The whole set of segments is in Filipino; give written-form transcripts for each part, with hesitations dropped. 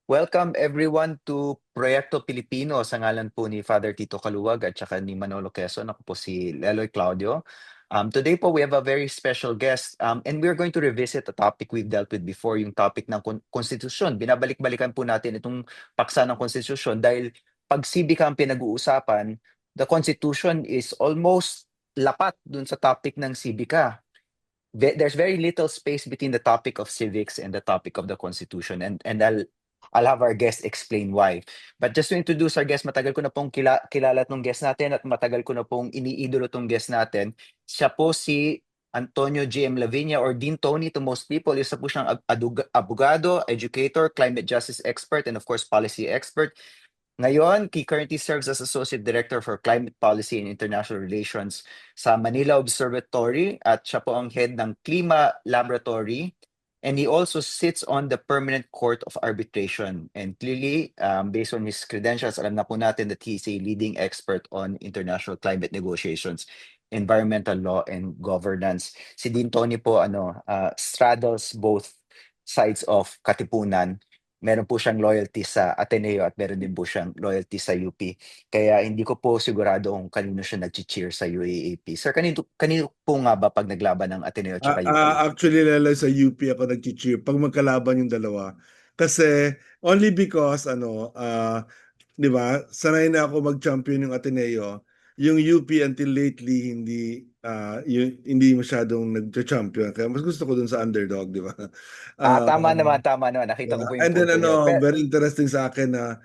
Welcome everyone to Proyekto Pilipino sa ngalan po ni Father Tito Kaluwag at saka ni Manolo Quezon. Ako po si Leloy Claudio. Today po we have a very special guest and we're going to revisit a topic we've dealt with before, yung topic ng konstitusyon. Binabalik-balikan po natin itong paksa ng konstitusyon dahil pag civic ang pinag-uusapan, the constitution is almost lapat dun sa topic ng civica. There's very little space between the topic of civics and the topic of the Constitution, and I'll have our guest explain why. But just to introduce our guest, matagal ko na pong kilala tong guest natin at matagal ko na pong iniidolo tong guest natin. Siya po si Antonio G.M. Lavinia or Dean Tony to most people. Isa po siyang abogado, educator, climate justice expert, and of course policy expert. Ngayon, he currently serves as Associate Director for Climate Policy and International Relations sa Manila Observatory at siya po ang head ng Klima Laboratory. And he also sits on the Permanent Court of Arbitration. And clearly, based on his credentials, alam na po natin that he is a leading expert on international climate negotiations, environmental law, and governance. Si Dean Tony po straddles both sides of Katipunan. Meron po siyang loyalty sa Ateneo at meron din po siyang loyalty sa UP. Kaya hindi ko po sigurado kung kanino siya nag-cheer sa UAAP. Sir, kanino po nga ba pag naglaban ng Ateneo at saka UP? Actually, lalo sa UP ako nag-cheer pag magkalaban yung dalawa. Kasi only because di ba, sanay na ako mag-champion yung Ateneo. Yung UP until lately hindi masyadong nag-champion. Kaya mas gusto ko dun sa underdog, di ba? Tama naman. Nakita ko po yung And then punto niyo. very interesting sa akin na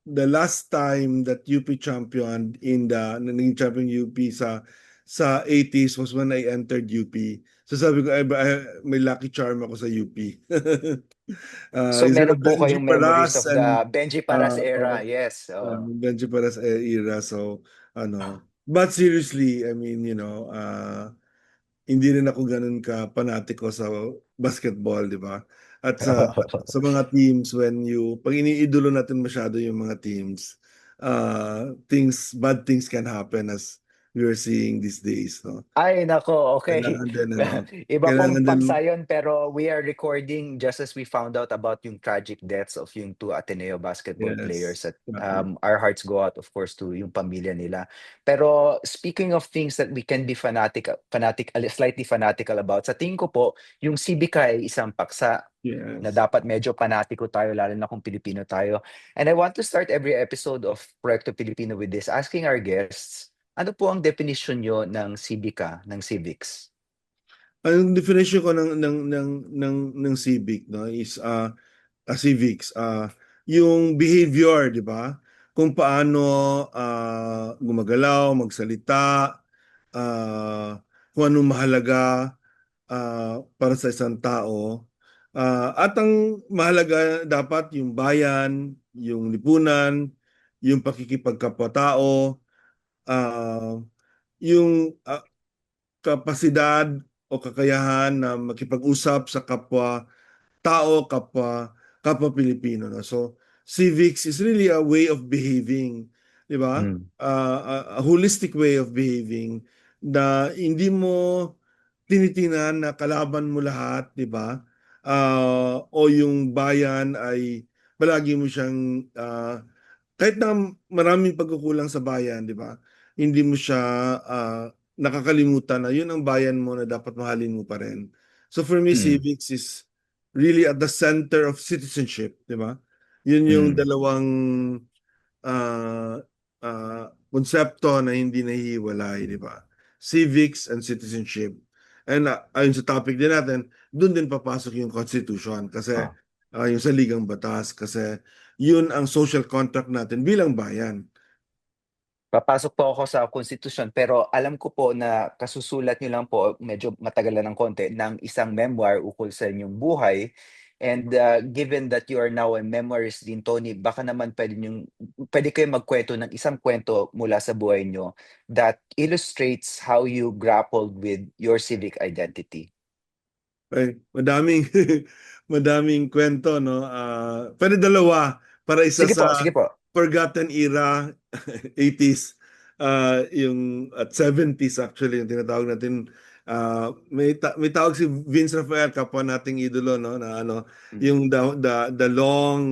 the last time that UP champion naging champion UP sa 80s was when I entered UP. So sabi ko, may lucky charm ako sa UP. So meron po Benji kayong memories Paras of the Benji Paras era. uh, Yes. Benji Paras era. So, but seriously, I mean, hindi rin ako ganun ka panatiko sa basketball, di ba? At sa mga teams, pag iniidolo natin masyado yung mga teams, bad things can happen as we are seeing these days, no? Ay, nako, okay. Kailangan din, Iba pong kailangan din, paksa yun, pero we are recording just as we found out about yung tragic deaths of yung two Ateneo basketball players. yes. At our hearts go out, of course, to yung pamilya nila. Pero speaking of things that we can be slightly fanatical about, sa tingin ko po, yung Civica ay isang paksa na Yes. dapat medyo panatiko tayo, lalo na kung Pilipino tayo. And I want to start every episode of Proyekto Pilipino with this, asking our guests, ano po ang definition nyo ng civica, ng civics? Ang definition ko ng civic, no, is civics, yung behavior, di ba? Kung paano gumagalaw, magsalita, kung anong mahalaga para sa isang tao. At ang mahalaga dapat yung bayan, yung lipunan, yung pakikipagkapwa-tao, yung kapasidad o kakayahan na makipag-usap sa kapwa tao, kapwa Pilipino. No? So, civics is really a way of behaving, di ba? A holistic way of behaving na hindi mo tinitinan na kalaban mo lahat, di ba? O yung bayan ay palagi mo siyang kahit na maraming pagkukulang sa bayan, di ba? Hindi mo siya nakakalimutan na yun ang bayan mo na dapat mahalin mo pa rin. So for me, civics is really at the center of citizenship, di ba? Yun yung dalawang konsepto na hindi nahihiwalay, di ba? Civics and citizenship. And ayun sa topic din natin, doon din papasok yung constitution kasi yung saligang batas kasi yun ang social contract natin bilang bayan. Papasok po ako sa konstitusyon, pero alam ko po na kasusulat niyo lang po, medyo matagal na ng konti, ng isang memoir ukol sa inyong buhay. And given that you are now a memoirist din, Tony, baka naman pwede kayo magkwento ng isang kwento mula sa buhay niyo that illustrates how you grappled with your civic identity. Ay, madaming madaming kwento, no? Pwede dalawa para isa Sige po. forgotten era, 80s, yung at 70s actually, yung tinatawag natin May tawag si Vince Rafael, kapwa nating idolo, no, na ano, Mm. yung the long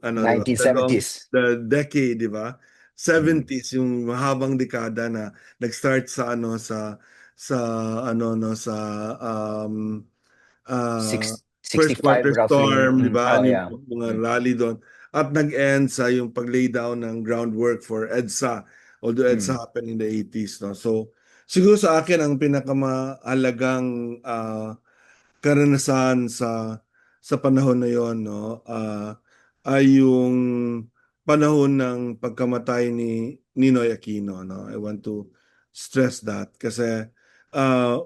ano, di ba? The long 1970s. the decade, di ba? Mm. 70s, yung mahabang dekada na nag-start sa ano sa ano no sa um uh, first 65 quarter roughly. storm, di ba? Oh, Ano yung yeah. mga Mm. rally doon. At nag-end sa yung pag-lay down ng groundwork for EDSA. Although Mm. EDSA happened in the 80s, no? So, siguro sa akin, ang pinakamahalagang karanasan sa panahon na yon, no, ay yung panahon ng pagkamatay ni Ninoy Aquino, no. I want to stress that kasi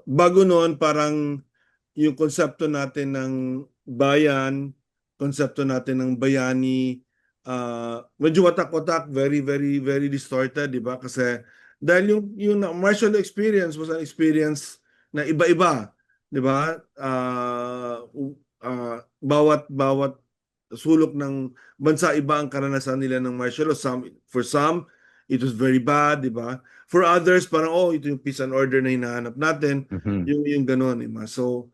bago noon parang yung konsepto natin ng bayan, konsepto natin ng bayani, medyo watak-watak, very, very, very distorted, di ba? Kasi dahil yung martial experience was an experience na iba-iba, di ba? Bawat sulok ng bansa, iba ang karanasan nila ng martial law. For some, it was very bad, di ba? For others, parang, oh, ito yung peace and order na hinahanap natin. Mhm. Yung ganun, di ba? So,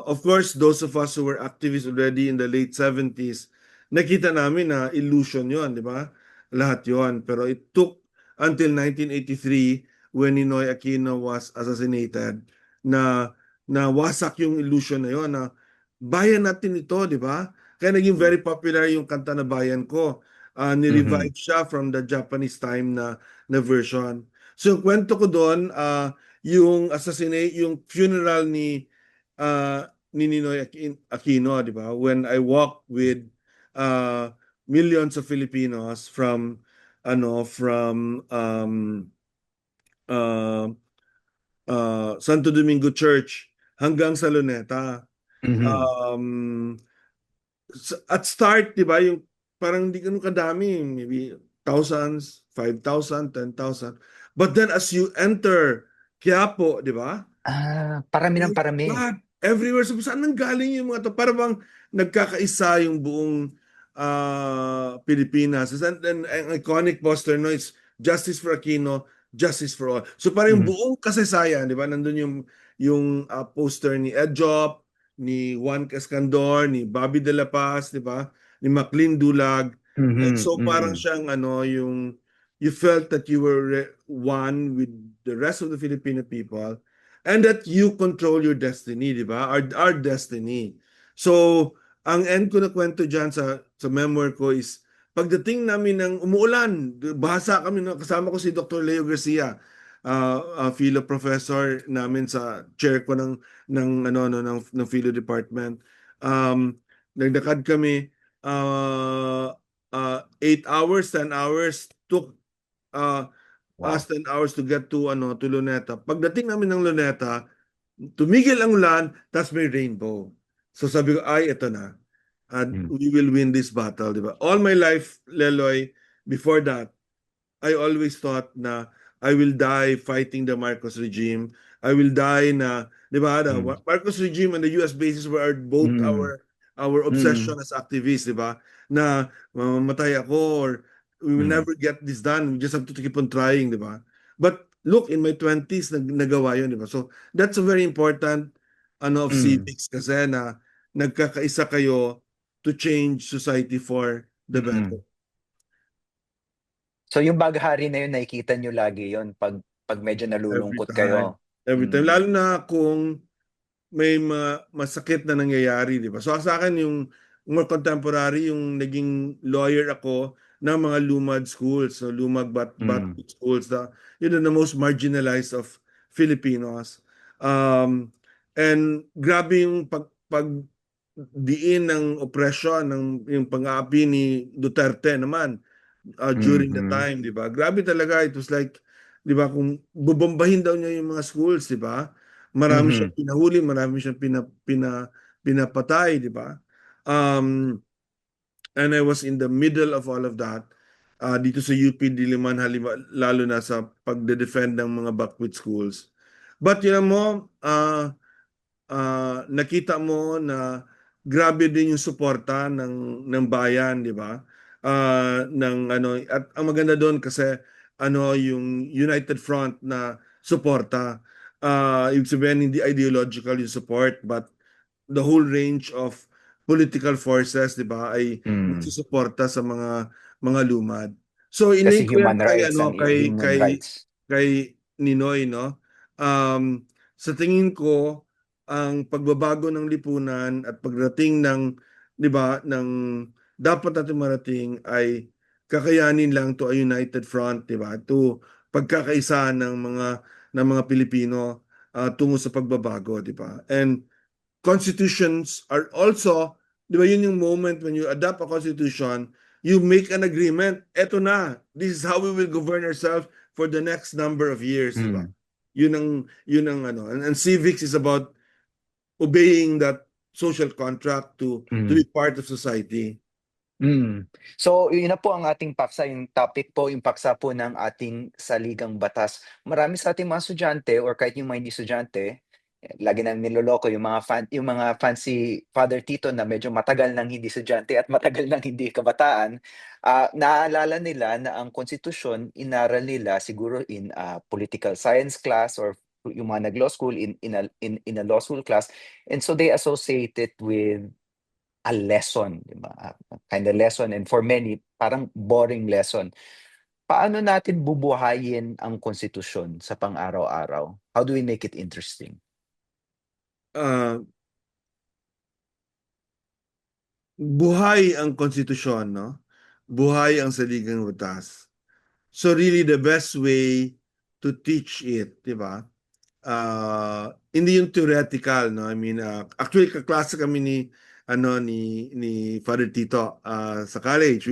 of course, those of us who were activists already in the late 70s, nakita namin na illusion yon, di ba? Lahat yon. Pero it took until 1983 when Ninoy Aquino was assassinated na wasak yung illusion na yon, na bayan natin ito, di ba? Kaya naging very popular yung kanta na Bayan Ko. Mhm. Ni-revive siya from the Japanese time na version. So yung kwento ko doon, yung funeral ni Ninoy Aquino, di ba? When I walked with uh, millions of Filipinos from uh, Santo Domingo Church hanggang sa Luneta. Mhm. Um, at start, di ba, yung parang hindi ganun kadami, maybe thousands, 5,000, 10,000. But then as you enter Quiapo, di ba? Parami ng My parami. God, everywhere. So, saan nang galing yung mga to? Para bang nagkakaisa yung buong Pilipinas. And then, ang iconic poster, no, is Justice for Aquino, Justice for All. So, parang yung Mhm. buong kasaysayan, di ba? Nandun yung poster ni Ed Jop, ni Juan Escandor, ni Bobby De La Paz, di ba? Ni Maclean Dulag. And Mhm. so, parang Mhm. siyang, you felt that you were one with the rest of the Filipino people and that you control your destiny, di ba? Our destiny. So, ang end ko na kwento dyan sa memoir ko is, pagdating namin ng umuulan, bahasa kami, no? Kasama ko si Dr. Leo Garcia, philo professor namin sa chair ko ng philo department. Nagdakad kami, 8 hours, 10 hours took uh, us Wow. 10 hours to get to Luneta. Pagdating namin ng Luneta, tumigil ang ulan, tapos may rainbow. So sabi ko, ay, ito na. And Mm. we will win this battle, di ba? All my life, Leloy, before that, I always thought na I will die fighting the Marcos regime. I will die na, di ba, the Mm. Marcos regime and the US bases were both Mm. our Mm. obsession as activists, di ba? Na mamamatay ako or we will Mm. never get this done. We just have to keep on trying, di ba? But look, in my 20s, nagawa yun, di ba? So that's a very important of Mm. civics kasi na nagkakaisa kayo to change society for the better. Mm. So yung Baghari na yun, nakikita nyo lagi yun pag medyo Every nalulungkot time. kayo. Every time. Mm. Lalo na kung may masakit na nangyayari, di ba? So sa akin, yung more contemporary, yung naging lawyer ako ng mga lumad schools, so lumag Mm. schools, the most marginalized of Filipinos. Um, and grabe yung diin ng oppression, yung pang-aapi ni Duterte naman during the Mhm. time, di ba? Grabe talaga. It was like, di ba, kung bubombahin daw niya yung mga schools, di ba? Marami siyang Mhm. pinahuli, marami siyang pinapatay, di ba? Um, and I was in the middle of all of that. Dito sa UP Diliman, lalo na sa pagde-defend ng mga backward schools. But yun mo, nakita mo na grabe din yung suporta ng bayan, di ba? At ang maganda doon kasi yung United Front na suporta. Ibig sabihin, hindi ideological yung support, but the whole range of political forces, di ba, ay Mm. nagsusuporta sa mga lumad. So Kasi ilink ko yan human kay rights ang ano kay human kay rights. kay Ninoy, no. Sa tingin ko ang pagbabago ng lipunan at pagdating ng, di ba, ng dapat natin marating ay kakayanin lang to a united front, di ba, to pagkakaisa ng mga Pilipino tungo sa pagbabago, di ba? And constitutions are also, di ba, yun yung moment when you adopt a constitution, you make an agreement, eto na, this is how we will govern ourselves for the next number of years, di ba? Mm. Yun ang ano, and civics is about obeying that social contract to be Mm. part of society. Mm. So, yun na po ang ating paksa, yung topic po, yung paksa po ng ating saligang batas. Marami sa ating mga estudyante or kahit yung mga hindi estudyante, lagi na niloloko yung mga fancy Father Tito na medyo matagal nang hindi estudyante at matagal nang hindi kabataan. Naalala nila na ang konstitusyon inaral nila siguro in political science class or yung mga nag-law school in a law school class. And so they associate it with a lesson, 'di ba? Kinda lesson and for many parang boring lesson. Paano natin bubuhayin ang konstitusyon sa pang-araw-araw? How do we make it interesting? Uh, Buhay ang konstitusyon, no? Buhay ang saligang batas. So really the best way to teach it, di ba? Hindi yung theoretical, no? I mean, actually kaklase kami ni Father Tito sa college.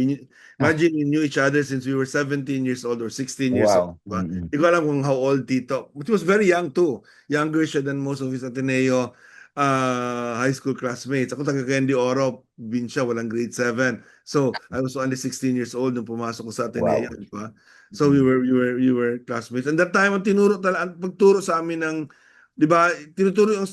Ah, Imagine we knew each other since we were 17 years old or 16 years old, wow, di ba? mm. Hindi ko alam kung how old Tito. But he was very young too. Younger siya than most of his Ateneo high school classmates. Ako taga Candy Oro, bin siya, walang grade 7. So, I was only 16 years old nung pumasok ko sa Ateneo, Wow, di ba? So we mm, were we were we were classmates. And that time ang tinuro talaga, ang pagturo sa amin ng, 'di ba, tinuturo yung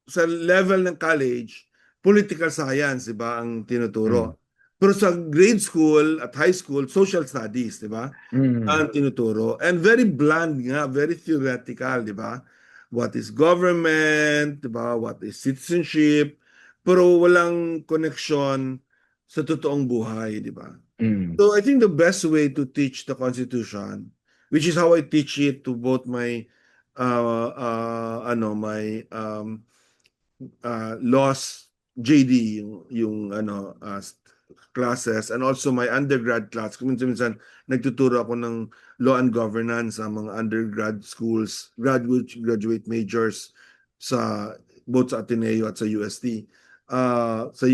sa level ng college, political science, 'di ba, ang hmm, tinuturo. Pero sa grade school at high school, social studies, 'di ba? hmm, Ang tinuturo. And very bland nga, very theoretical, 'di ba? What is government, 'di ba? What is citizenship? Pero walang connection sa totoong buhay, 'di ba? hmm, So I think the best way to teach the Constitution, which is how I teach it to both my my laws JD, yung classes, and also my undergrad class. Minsan nagtuturo ako ng law and governance sa mga undergrad schools, graduate majors sa both sa Ateneo at sa UST. Sa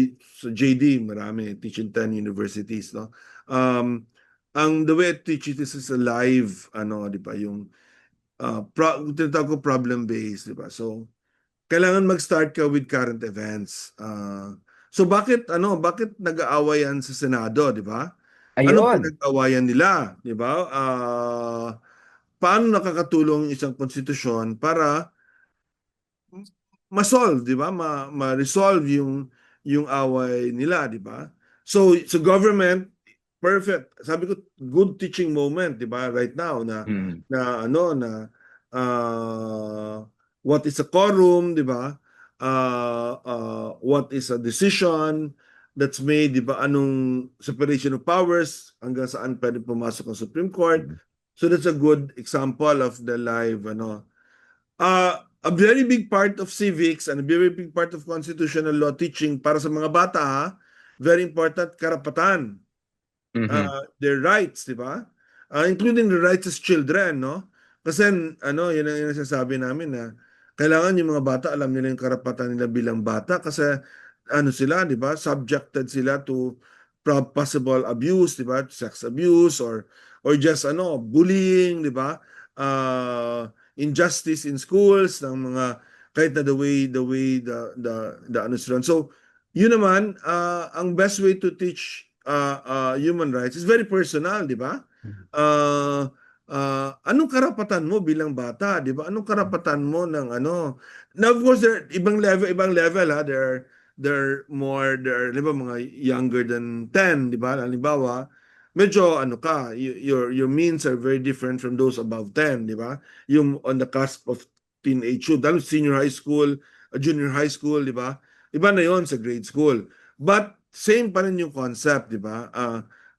JD, marami, teaching 10 universities, no? Um, the way I teach it is a live, di ba, yung tinatawag ko problem based, di ba? So, kailangan mag-start ka with current events. So bakit nag-aawayan sa Senado, di ba? Anong ayun, pinag-awayan nila, di ba? Paano nakakatulong isang konstitusyon para ma-solve, di ba? Ma-resolve yung away nila, di ba? So government, perfect. Sabi ko, good teaching moment, di ba? Right now mm, na uh, what is a quorum, di ba? What is a decision that's made, di ba? Anong separation of powers, hanggang saan pwede pumasok ang Supreme Court. mm, So that's a good example of the live, a very big part of civics and a very big part of constitutional law teaching para sa mga bata, ha? Very important, karapatan, mhm, their rights, di ba? Including the rights as children, no? Kasi yun ang sasabi namin na kailangan yung mga bata alam nila yung karapatan nila bilang bata kasi sila, di ba? Subjected sila to possible abuse, di ba? Sex abuse or just bullying, di ba? Injustice in schools ng mga kahit na the way the sila. So yun naman, ang best way to teach human rights is very personal, di ba? mhm, Uh, anong karapatan mo bilang bata, di ba? Anong karapatan mo ng ano? Now, of course, there ibang level, ha. There are, di ba, mga younger than 10, di ba? Halimbawa, medyo your means are very different from those above 10, di ba? Yung on the cusp of teenage youth, lalo senior high school, junior high school, di ba? Iba na yon sa grade school. But same pa rin yung concept, di ba?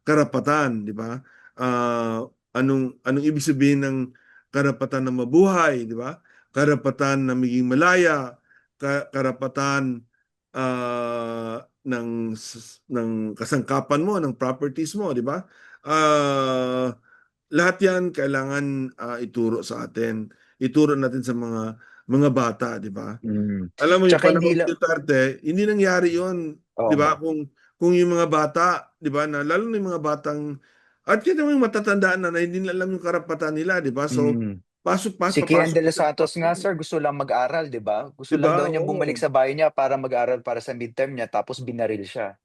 Karapatan, di ba? Anong ibig sabihin ng karapatan na mabuhay, di ba? Karapatan na maging malaya, karapatan ng kasangkapan mo, ng properties mo, di ba? Lahat 'yan kailangan ituro sa atin. Ituro natin sa mga bata, di ba? Mm. Alam mo yung Tsaka hindi panahon ni lang, Duterte, hindi nangyari 'yon, oo di nga. ba? Kung yung mga bata, di ba, na lalo na yung mga batang at kita mo yung matatandaan na hindi nila alam yung karapatan nila, di ba? So Mm. Si Kian papasok de los sila sa Santos nga school, sir, gusto lang mag-aral, 'di ba? di Gusto lang ba? daw niyang bumalik Oo. sa bahay niya para mag-aral para sa midterm niya tapos binaril siya.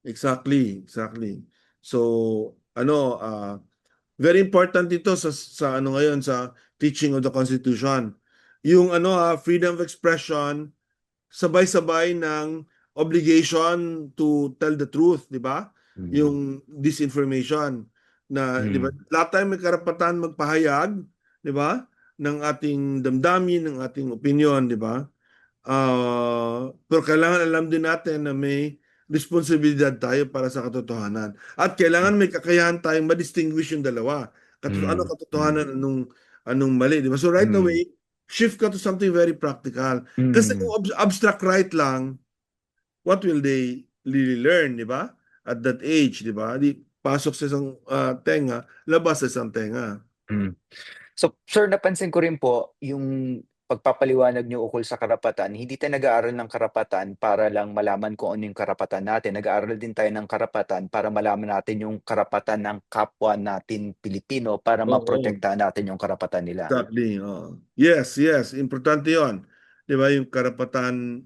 Exactly, exactly. So, very important ito sa ano ngayon sa teaching of the Constitution. Yung freedom of expression sabay-sabay ng obligation to tell the truth, di ba? Mm. Yung disinformation na, di ba? Mm. Lahat tayo may karapatan magpahayag, di ba? Ng ating damdamin, ng ating opinion, di ba? Pero kailangan alam din natin na may responsibilidad tayo para sa katotohanan. At kailangan may kakayahan tayong ma-distinguish yung dalawa. Ano Mm. Mm. katotohanan, anong mali, di ba? So right Mm. away, shift ka to something very practical. Kasi kung Mm. abstract right lang, what will they really learn, di ba? At that age, di ba? Di pasok sa isang tenga, labas sa isang tenga. Mm. So, sir, napansin ko rin po yung pagpapaliwanag niyo ukol sa karapatan, hindi tayo nag-aaral ng karapatan para lang malaman kung ano yung karapatan natin. Nag-aaral din tayo ng karapatan para malaman natin yung karapatan ng kapwa natin Pilipino para Oo. maprotektahan natin yung karapatan nila. Exactly. Oo. Yes, yes. Importante yon. Di ba? Yung karapatan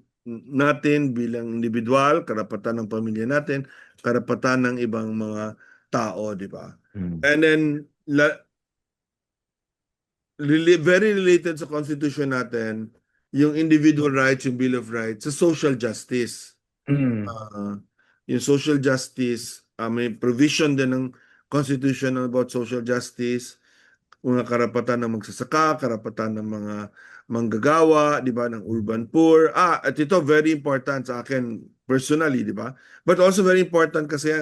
natin bilang individual, karapatan ng pamilya natin, karapatan ng ibang mga tao, di ba? Mm. And then, very related sa constitution natin, yung individual rights, yung Bill of Rights, sa social justice. Mm. Uh, yung social justice, may provision din ng constitution about social justice, mga karapatan ng magsasaka, karapatan ng mga manggagawa, di ba, ng urban poor. At ito very important sa akin personally, di ba? But also very important kasi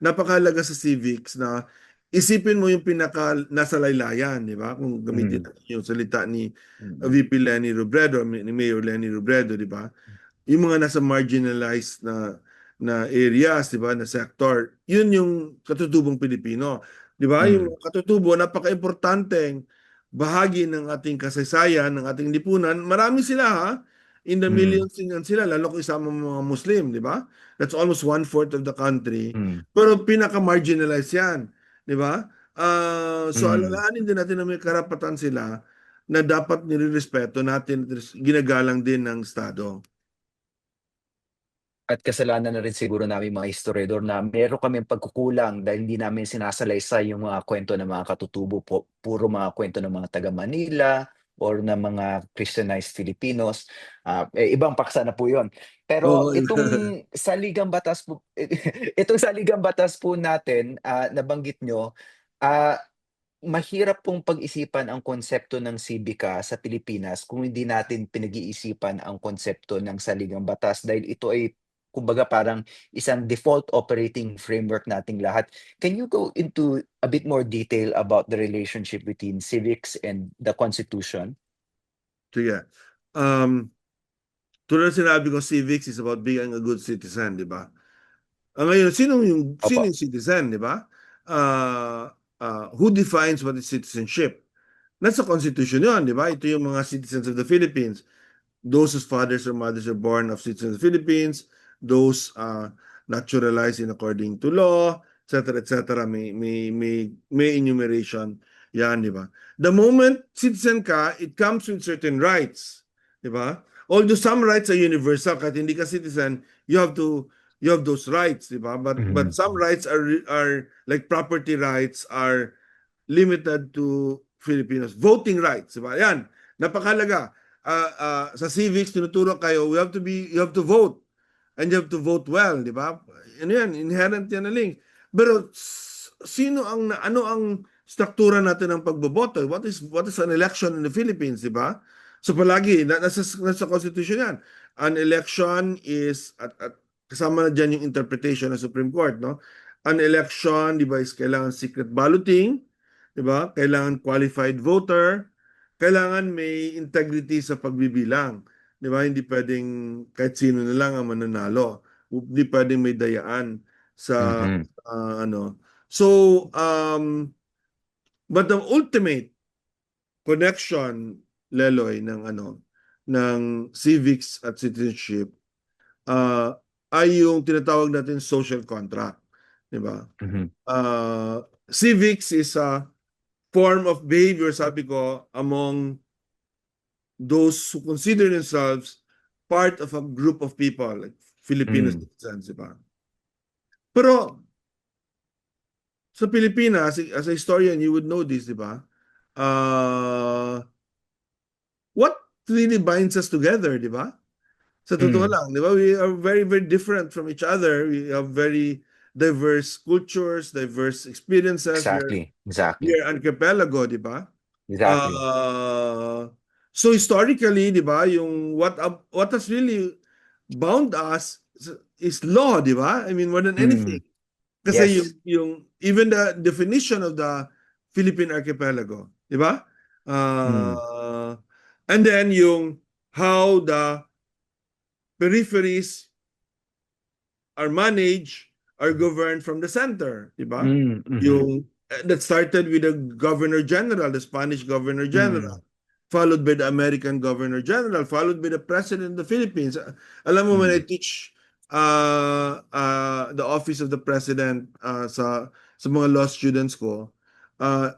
napakahalaga sa civics na isipin mo yung pinaka nasa laylayan, di ba? Kung gamitin Mm. natin yung salita ni Mm. VP Lenny Robredo, ni Mayor Lenny Robredo, di ba? Yung mga nasa marginalized na areas, 'di ba, na sector, yun yung katutubong Pilipino. 'Di ba? Mm. Yung katutubo napaka-importanteng bahagi ng ating kasaysayan, ng ating lipunan. Marami sila ha. In the Mm. millions din yan sila, lalo kung isama mo mga Muslim, 'di ba? That's almost 1/4 of the country. Mm. Pero pinaka-marginalized yan, 'di ba? So Mm. alalahanin din natin na may karapatan sila na dapat nirerespeto natin at ginagalang din ng Estado. At kasalanan na rin siguro namin mga historiador na meron kaming pagkukulang dahil hindi namin sinasalaysay yung mga kwento ng mga katutubo po. Puro mga kwento ng mga taga Manila or ng mga Christianized Filipinos. Ibang paksa na po yun. Pero Oo. itong saligang batas po, itong saligang batas po natin, nabanggit nyo, ah, mahirap pong pag-isipan ang konsepto ng sibika sa Pilipinas kung hindi natin pinag-iisipan ang konsepto ng saligang batas dahil ito ay kumbaga parang isang default operating framework nating lahat. Can you go into a bit more detail about the relationship between civics and the Constitution? Sige. Um, Tulad ng sinabi ko, civics is about being a good citizen, di ba? Ngayon, sino Opo. yung citizen, di ba? Who defines what is citizenship? Nasa Constitution yun, di ba? Ito yung mga citizens of the Philippines. Those whose fathers or mothers are born of citizens of the Philippines, those naturalized in according to law, etc., etc. May enumeration yan, di ba? The moment citizen ka, it comes with certain rights, di ba? Although some rights are universal, kahit hindi ka citizen, you have those rights, di ba? But Mhm. some rights are like property rights are limited to Filipinos. Voting rights, di ba? Yan, napakalaga. Sa civics tinuturo kayo, you have to vote and you have to vote well, di ba? Ano yan, inherent yan na link. Pero ano ang struktura natin ng pagboboto? What is an election in the Philippines, di ba? So palagi, nasa Constitution yan. An election is, at kasama na dyan yung interpretation ng Supreme Court, no? An election, di ba, is kailangan secret balloting, di ba? Kailangan qualified voter, kailangan may integrity sa pagbibilang. Di ba? Hindi pwedeng kahit sino na lang ang mananalo. Hindi pwedeng may dayaan sa Mhm. ano. So, but the ultimate connection, Leloy, ng ng civics at citizenship, uh, ay yung tinatawag natin social contract, di ba? Mhm. Civics is a form of behavior, sabi ko, among those who consider themselves part of a group of people, like Filipino Mm. citizens, di ba? Pero sa Pilipinas, as a historian, you would know this, di ba? Uh, what really binds us together, di ba? Sa totoo Mm. lang, di ba? We are very, very different from each other. We have very diverse cultures, diverse experiences. Exactly. We Exactly. are archipelago, di ba? Exactly. Uh, so historically, di ba, yung what has really bound us is law, di ba? I mean, more than anything. Mm. Kasi Yes. yung even the definition of the Philippine archipelago, di ba? Mm. Uh, and then yung how the peripheries are managed, are governed from the center, di ba? Mm. Mhm. Yung that started with the Governor General, the Spanish Governor General, Mm. followed by the American Governor General, followed by the President of the Philippines. Alam mo, when I Mm. teach the office of the President sa mga law students ko,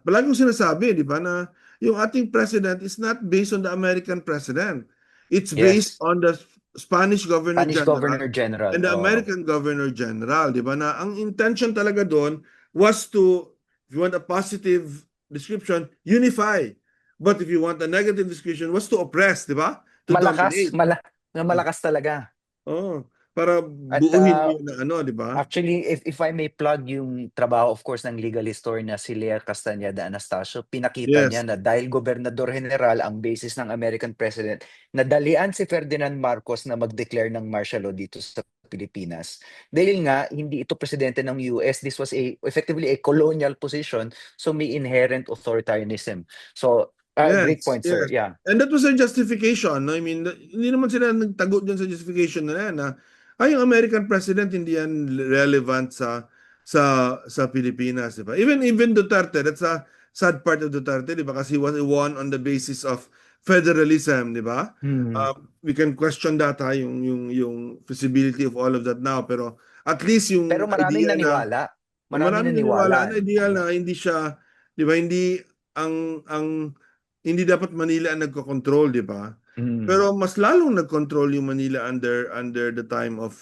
palagi kong sinasabi, di ba, na yung ating President is not based on the American President. It's based Yes. on the Spanish Governor Spanish General Governor General. and the Oh. American Governor General, di ba, na ang intention talaga doon was to, if you want a positive description, unify. But if you want a negative description, was to oppress, di ba? To Malakas. dominate. Malakas talaga. Oh, para At buuhin mo na di ba? actually, if I may plug yung trabaho, of course, ng legal historian na si Lea Castañeda Anastasio, pinakita Yes. niya na dahil gobernador general ang basis ng American president, nadalian si Ferdinand Marcos na mag-declare ng martial law dito sa Pilipinas. Dahil nga, hindi ito presidente ng US, this was effectively a colonial position, so may inherent authoritarianism. So, great Yes, point, sir. yes. Yeah. And that was their justification. No? I mean, hindi naman sila nagtago dyan sa justification na yan. Yung American president hindi yan relevant sa Pilipinas, di ba? Even Duterte, that's a sad part of Duterte, di ba? Kasi he was won on the basis of federalism, di ba? Hmm. We can question that yung feasibility of all of that now, pero at least Pero yung maraming idea na naniwala. Maraming maraming naniwala. naniniwala na ideal na hindi siya, di ba, hindi dapat Manila ang nagko-control, di ba? Mm. Pero mas lalong nag-control yung Manila under the time of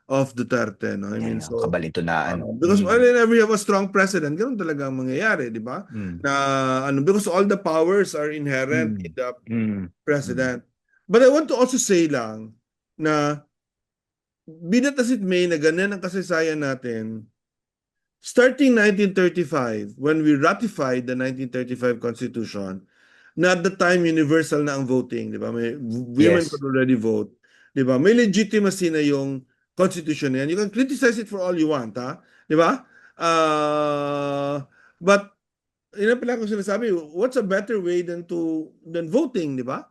Duterte, no? I mean, Yan, so kabalintunaan. because whenever you have a strong president, ganun talaga ang mangyayari, di ba? Mm. Na because all the powers are inherent in Mm. the Mm. Mm. president. But I want to also say lang na bidat as it may na ganyan ang kasaysayan natin. Starting 1935, when we ratified the 1935 Constitution, na at the time universal na ang voting, di ba? Women Yes. could already vote, di ba? May legitimacy na yung Constitution na yan. You can criticize it for all you want, ha? Di ba? But yun ang pala ko sinasabi, what's a better way than voting, di ba?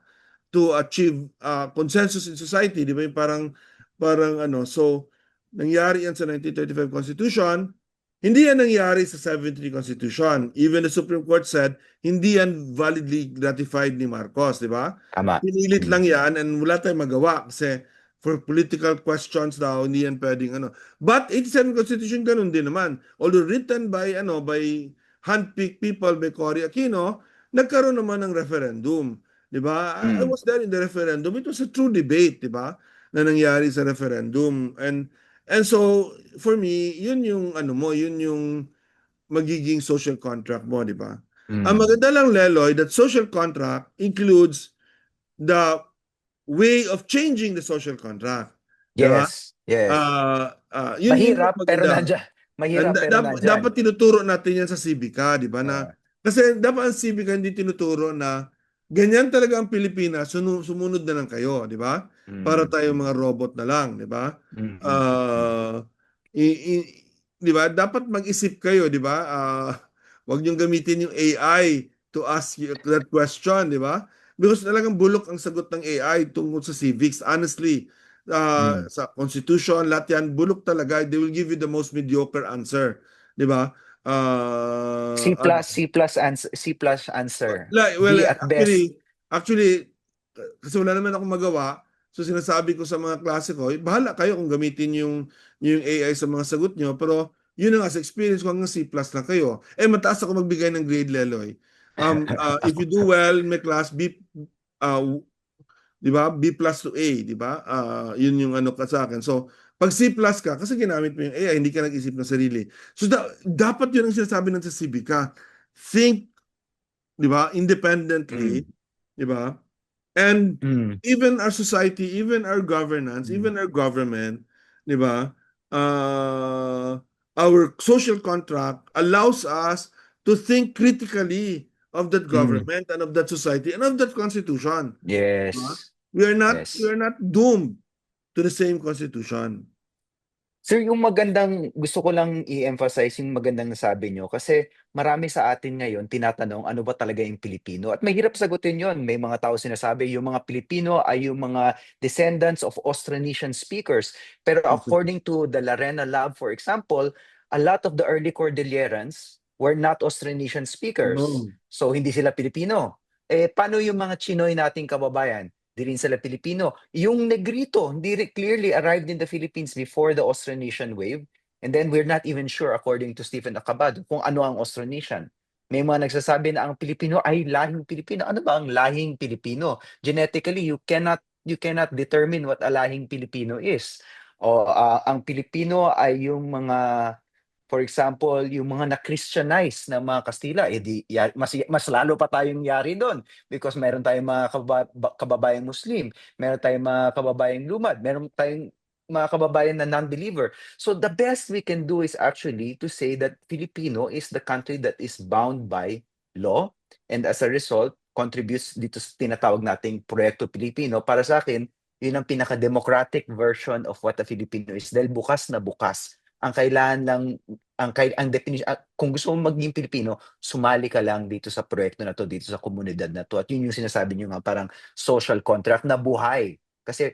To achieve consensus in society, di ba? Yung parang so nangyari yan sa 1935 Constitution, hindi yan nangyari sa 73 Constitution. Even the Supreme Court said, hindi yan validly ratified ni Marcos, di ba? Tama. Pinilit Mm. lang yan and wala tayong magawa kasi for political questions daw, hindi yan pwedeng But 87 Constitution, ganun din naman. Although written by handpicked people by Cory Aquino, nagkaroon naman ng referendum. Di ba? I Mm. was there in the referendum. It was a true debate, di ba? Na nangyari sa referendum. And so, for me, yun yung yun yung magiging social contract mo, di ba? Ang Mm. maganda lang, Leloy, that social contract includes the way of changing the social contract. Di ba? Yes. Yes. Yun yung Mahirap pero maganda. nandiyan. And Mahirap pero nandyan. dapat tinuturo natin yan sa Civica, di ba? Na, Uh, kasi dapat ang Civica hindi tinuturo na ganyan talaga ang Pilipinas, sumunod na lang kayo, di ba? Para Mm, tayo mga robot na lang, di ba? mm, mm, Ah, di ba? Dapat mag-isip kayo, di ba? Wag niyong gamitin yung AI to ask you that question, di ba? Because talagang bulok ang sagot ng AI tungkol sa civics. Honestly, mm. sa Constitution, lahat yan, bulok talaga. They will give you the most mediocre answer, di ba? C plus answer. Well, D at best. actually, kasi wala naman akong magawa. So sinasabi ko sa mga klase ko, bahala kayo kung gamitin yung AI sa mga sagot nyo. Pero yun na nga, sa experience ko hanggang C plus lang kayo. Mataas ako magbigay ng grade, Leloy. If you do well in my class, uh, di ba? B plus to A, di ba? Yun yung ano ka sa akin. So, pag C plus ka, kasi ginamit mo yung AI, hindi ka nag-isip ng sarili. So, dapat yun ang sinasabi ng sa Civica. Think, di ba, independently, Mm, di ba? And mm. even our society, even our governance, Mm. even our government, di ba? Uh, our social contract allows us to think critically of that Mm. government and of that society and of that constitution. Di ba? Yes. We Yes. are not doomed to the same constitution. Sir, yung magandang gusto ko lang i-emphasize yung magandang nasabi niyo kasi marami sa atin ngayon tinatanong ano ba talaga yung Pilipino at mahirap sagutin yon. May mga tao sinasabi yung mga Pilipino ay yung mga descendants of Austronesian speakers. Pero according to the Larena Lab, for example, a lot of the early Cordillerans were not Austronesian speakers. Oo. So hindi sila Pilipino. Eh, paano yung mga Chinoy nating kababayan? Di rin sila Pilipino. Yung Negrito, clearly arrived in the Philippines before the Austronesian wave. And then we're not even sure, according to Stephen Acabado, kung ano ang Austronesian. May mga nagsasabi na ang Pilipino ay lahing Pilipino. Ano ba ang lahing Pilipino? Genetically, you cannot determine what a lahing Pilipino is. O ang Pilipino ay yung mga, for example, yung mga na-Christianize na mga Kastila, mas lalo pa tayong yari doon because meron tayong mga kababayang Muslim, meron tayong mga kababayang lumad, meron tayong mga kababayan na non-believer. So the best we can do is actually to say that Filipino is the country that is bound by law and as a result contributes dito sa tinatawag nating Proyekto Pilipino. Para sa akin, yun ang pinaka-democratic version of what a Filipino is dahil bukas na bukas. Ang kailangan lang ang definition kung gusto mong maging Pilipino, sumali ka lang dito sa proyekto na 'to, dito sa komunidad na 'to. At yun yung sinasabi niyo nga parang social contract na buhay. Kasi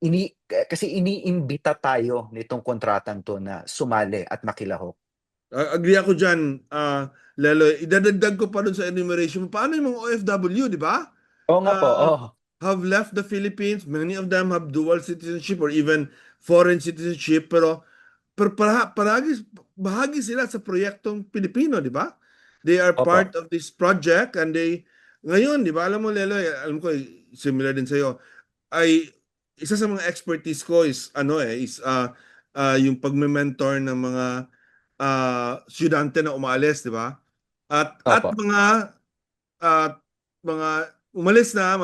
iniimbita tayo nitong kontratang 'to na sumali at makilahok. Agree ako dyan, Lelo. Idadagdag ko pa dun sa enumeration. Paano yung mga OFW, di ba? Oo nga po, Uh, oh. have left the Philippines. Many of them have dual citizenship or even foreign citizenship. Pero bahagi sila sa proyektong Pilipino, di ba? They are Opo, part of this project and ngayon, di ba, alam mo, Lelo, alam ko, similar din sa'yo, ay, isa sa mga expertise ko is yung pagme-mentor ng mga estudyante na umalis, di ba? At opo, at mga umalis na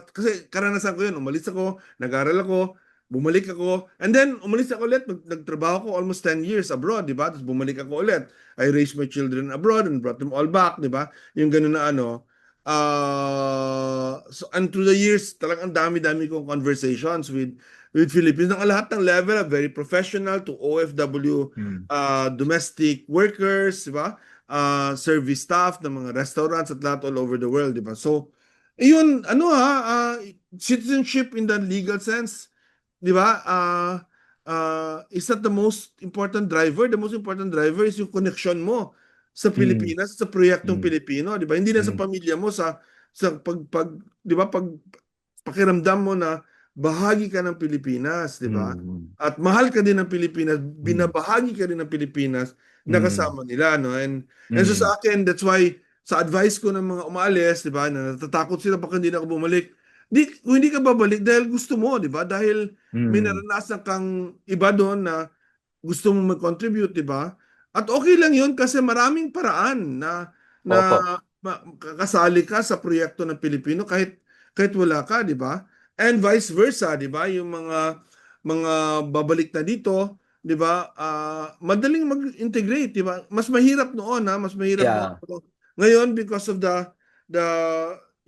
kasi karanasan ko 'yun, umalis ako, nag-aral ako, bumalik ako, and then umalis ako ulit, nagtrabaho ko almost 10 years abroad, di ba? Tapos bumalik ako ulit. I raised my children abroad and brought them all back, di ba? Yung ganun na ano. So and through the years, talagang ang dami-dami kong conversations with Philippines ng lahat ng level, very professional to OFW, hmm, domestic workers, di ba? Service staff ng mga restaurants at lahat all over the world, di ba? So, yun, citizenship in the legal sense, di ba? Is not the most important driver. The most important driver is yung connection mo sa hmm, Pilipinas, sa proyektong hmm, Pilipino, di ba? Hindi na sa hmm, pamilya mo, sa di ba, pakiramdam mo na bahagi ka ng Pilipinas, di ba? hmm, At mahal ka din ng Pilipinas, hmm, binabahagi ka din ng Pilipinas na hmm, kasama nila, no? And so hmm, sa akin, that's why sa advice ko ng mga umaalis, di ba, na natatakot sila baka hindi na ako bumalik. Kung hindi ka babalik dahil gusto mo, di ba? Dahil may hmm. naranasan kang iba doon na gusto mong mag-contribute, di ba? At okay lang yun kasi maraming paraan na Opo, kakasali ka sa proyekto ng Pilipino kahit wala ka, di ba? And vice versa, di ba? Yung mga babalik na dito, di ba? Madaling mag-integrate, di ba? Mas mahirap noon, ha? Mas mahirap noon. yeah. Ngayon because of the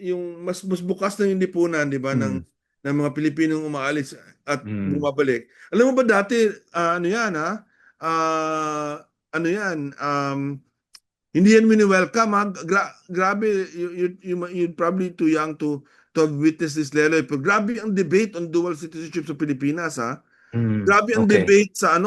yung mas bukas na yung lipunan, di ba, Mm, ng mga Pilipinong umaalis at mm, bumabalik. Alam mo ba dati, ano yan, ha? Ano yan, hindi yan mini-welcome, ha? Grabe, you're probably too young to have witnessed this, Leloy. Pero grabe ang debate on dual citizenship sa Pilipinas, ha? Grabe ang okay. debate sa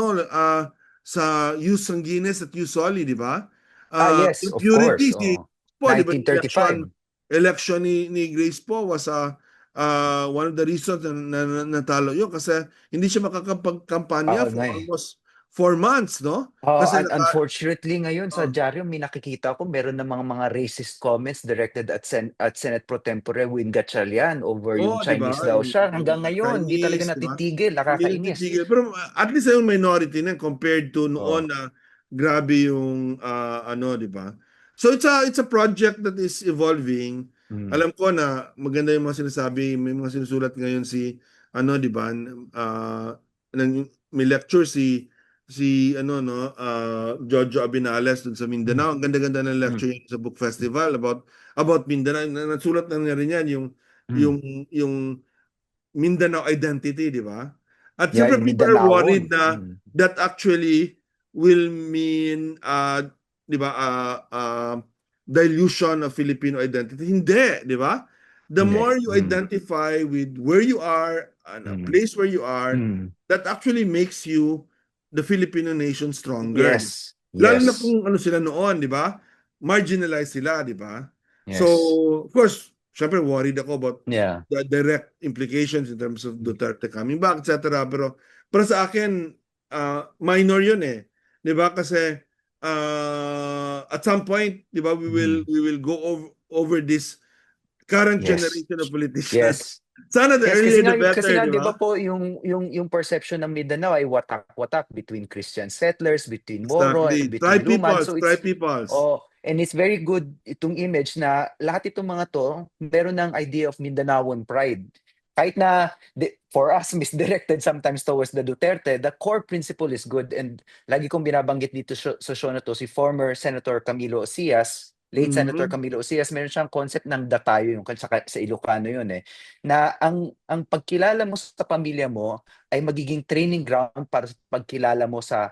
sa Ius Sanguinis at Ius Soli, di ba? Yes, Yung of course. purity si Oh. po, di ba, 1935. election ni Grace po was one of the reasons na natalo yun kasi hindi siya makakapagkampanya Oo for nga eh. almost 4 months, no? Kasi And unfortunately ngayon sa uh, dyaryo may nakikita ko meron ng mga racist comments directed at Senate Pro Tempore Win Gatchalian over yung di ba? Chinese daw siya. Yung Hanggang ngayon, hindi talaga Chinese, di ba? natitigil, Hindi nakakainis. natitigil. Pero at least yung minority na compared to noon Oh. na grabe yung di ba? So it's a project that is evolving. Mm. Alam ko na maganda yung mga sinasabi, may mga sinusulat ngayon si di ba? May lecture si Jojo Abinales dun sa Mm. Mindanao. Ang ganda-ganda ng Mm. lecture yun sa book festival about Mindanao. Nasulat na rin yan Mm. yung yung Mindanao identity, di ba? At Yeah, siyempre yung people are worried Mindanaon. na Mm. that actually will mean di ba, dilution of Filipino identity. Hindi, di ba? The Hindi. more you Mm. identify with where you are and a Mm. place where you are, Mm. that actually makes you the Filipino nation stronger. Yes. Lalo na Yes. kung ano sila noon, di ba? Marginalized sila, di ba? So, Yes. of course, syempre worried ako about Yeah. the direct implications in terms of Duterte coming back, etc. Pero para sa akin, minor yun eh. 'Di ba? Kasi at some point, 'di ba, Mm. we will go over this current Yes. generation of politicians. Yes. Sana the Yes, earlier the better, 'di 'di ba ba? po yung perception ng Mindanao ay watak-watak between Christian settlers, between Moro and Exactly. between Lumad. So Tribe peoples. and it's very good itong image na lahat itong mga to meron ng idea of Mindanaoan pride. Kahit na for us misdirected sometimes towards the Duterte, the core principle is good, and lagi kong binabanggit dito sa show na to si former Senator Camilo Osias, late Senator Mhm. Camilo Osias, meron siyang concept ng datayo yung sa Ilocano yun eh, na ang pagkilala mo sa pamilya mo ay magiging training ground para sa pagkilala mo sa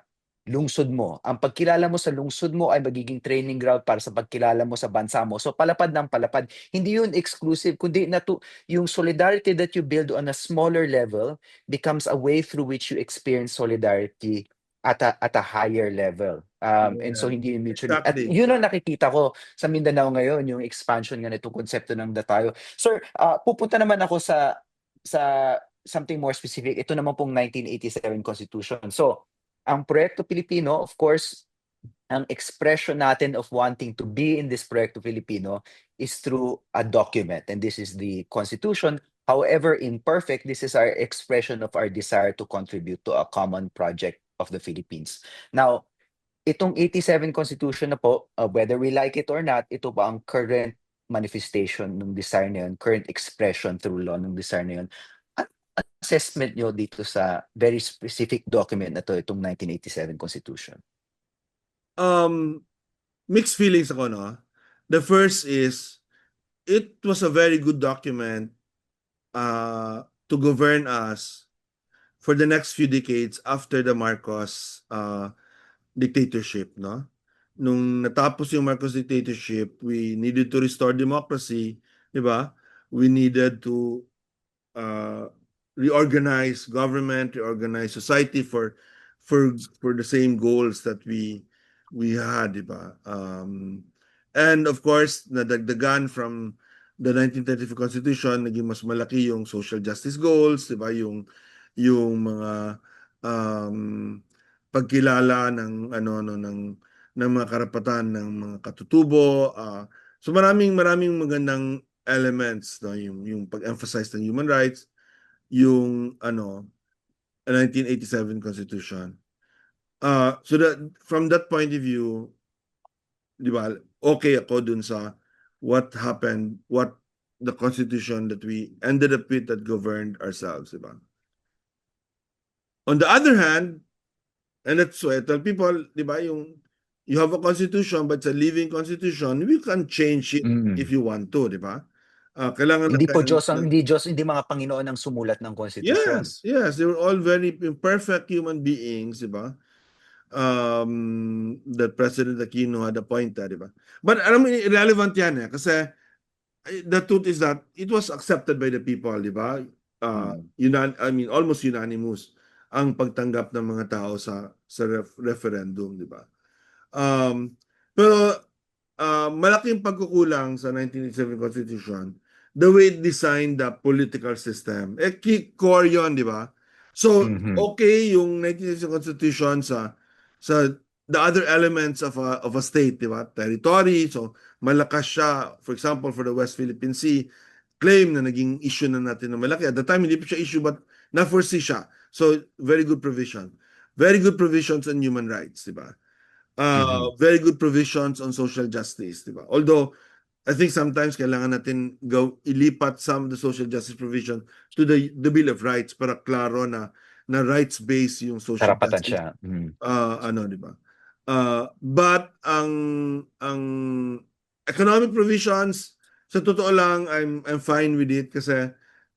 lungsod mo. Ang pagkilala mo sa lungsod mo ay magiging training ground para sa pagkilala mo sa bansa mo. So palapad ng palapad. Hindi yun exclusive, kundi yung solidarity that you build on a smaller level becomes a way through which you experience solidarity at a higher level. And so Yeah. hindi yun mutually. At Exactly. yun ang nakikita ko sa Mindanao ngayon, yung expansion nga nitong konsepto ng datayo. Sir, pupunta naman ako sa something more specific. Ito naman pong 1987 Constitution. So, ang Proyekto Pilipino, of course, ang expression natin of wanting to be in this Proyekto Pilipino is through a document. And this is the Constitution. However imperfect, this is our expression of our desire to contribute to a common project of the Philippines. Now, itong 87 Constitution na po, whether we like it or not, ito pa ang current manifestation ng desire na yun, current expression through law ng desire na yun. Ano assessment nyo dito sa very specific document na to, itong 1987 Constitution? Mixed feelings ako, no? The first is, it was a very good document to govern us for the next few decades after the Marcos dictatorship, no? Nung natapos yung Marcos dictatorship, we needed to restore democracy, di ba? We needed to uh, reorganize government, reorganize society for the same goals that we had, di ba? And of course, nadagdagan from the 1934 Constitution, naging mas malaki yung social justice goals, di ba? Yung mga um, pagkilala ng ng mga karapatan ng mga katutubo. So maraming magandang elements, no, yung pag-emphasize ng human rights, yung 1987 Constitution. So that from that point of view, di ba, okay ako dun sa what happened, what the Constitution that we ended up with that governed ourselves, di ba? On the other hand, and that's why I tell people, di ba, you have a constitution, but it's a living constitution. We can change it if Mm. you want to, di ba? Kailangan Hindi po Diyos ang hindi mga Panginoon ang sumulat ng konstitusyon. yes, they were all very imperfect human beings, di ba? That President Aquino had appointed, di ba? But alam mo, irrelevant yan kasi the truth is that it was accepted by the people, di ba? Almost unanimous ang pagtanggap ng mga tao sa referendum, di ba? Pero malaking pagkukulang sa 1987 Constitution, the way it designed the political system. Key core yun, di ba? So, okay yung 1987 Constitution sa the other elements of a state, di ba? Territory, so malakas siya. For example, for the West Philippine Sea, claim na naging issue na natin na malaki. At the time, hindi pa siya issue, but na-foresee siya. So, very good provision. Very good provisions on human rights, di ba? Very good provisions on social justice, di ba? Although, I think sometimes kailangan natin ilipat some of the social justice provision to the Bill of Rights para klaro na rights-based yung social Karapatan justice. siya. Di ba? But ang economic provisions, sa totoo lang, I'm fine with it kasi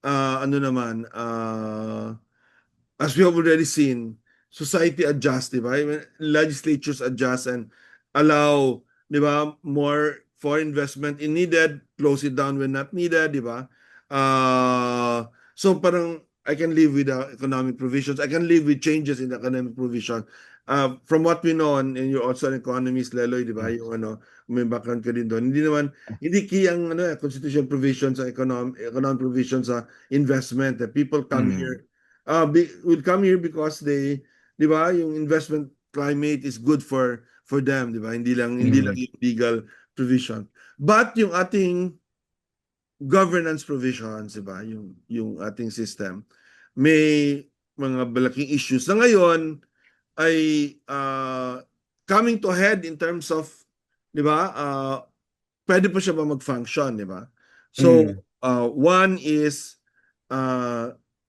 as we have already seen, society adjusts, di ba? Legislatures adjust and allow, di ba, more foreign investment in needed, close it down when not needed, di ba? So parang I can live with the economic provisions. I can live with changes in the economic provision. From what we know, and you're also an economist, Leloy, di ba? Yung may background ka din doon. Hindi key ang constitutional provisions sa economic provisions sa investment. People come here will come here because di ba, yung investment climate is good for them, di ba? Hindi lang yung legal provision. But yung ating governance provisions, di ba? Yung ating system may mga malaking issues na ngayon ay coming to a head in terms of, di ba? Pwede pa siya ba mag-function, di ba? So, one is